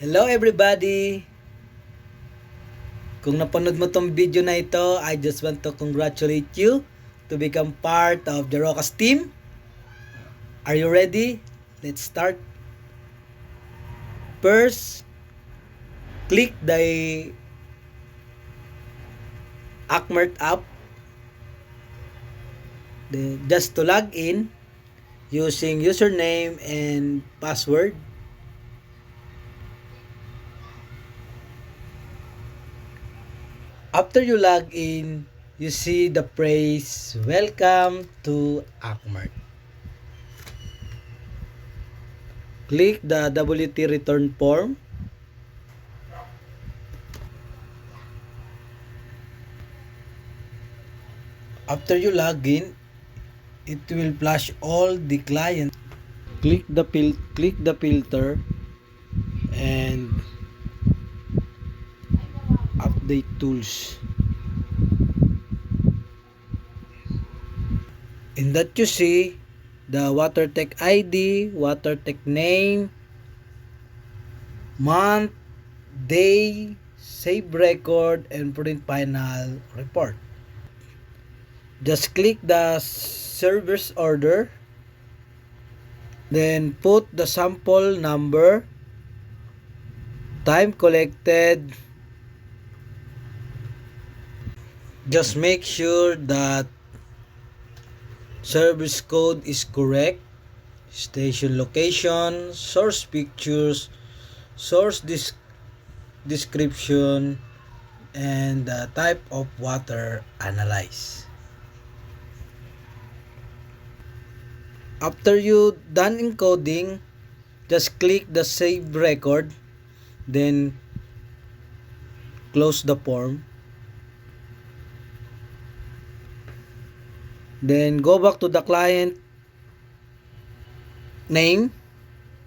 Hello everybody! Kung napanood mo tong video na ito, I just want to congratulate you to become part of the Rocas team. Are you ready? Let's start. First, click the Akmert app. Just to log in using username and password. After you log in, you see the phrase, "Welcome to Akmart." Click the WT return form. After you log in, it will flash all the clients. Click the filter and update tools. In that you see the WaterTech ID, WaterTech name, month, day, save record, and print final report. Just click the service order, then put the sample number, time collected. Just make sure that service code is correct, station location, source pictures, source description, and the type of water analyzed. After you done encoding, just click the save record, then close the form. Then go back to the client name,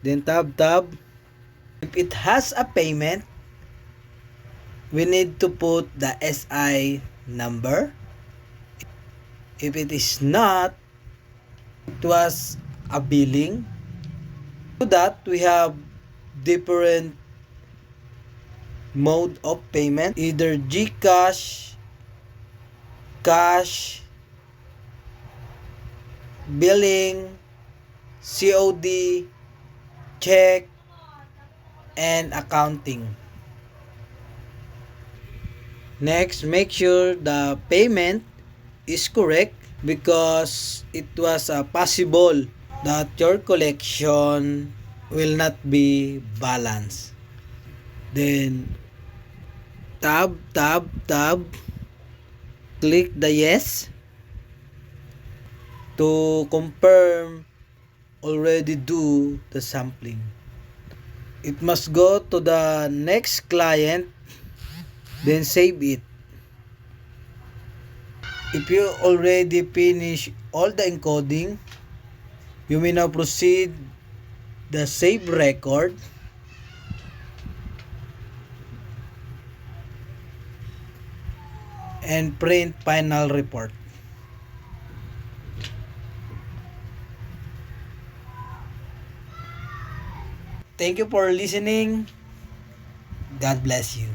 then tab. If it has a payment, we need to put the SI number. If it is not, it was a billing. To that, we have different mode of payment, either GCash, cash, billing, COD, check, and accounting. Next, make sure the payment is correct because it was possible that your collection will not be balanced. Then tab, click the yes to confirm already do the sampling. It must go to the next client, then save it. If you already finish all the encoding, you may now proceed the save record. And print final report. Thank you for listening. God bless you.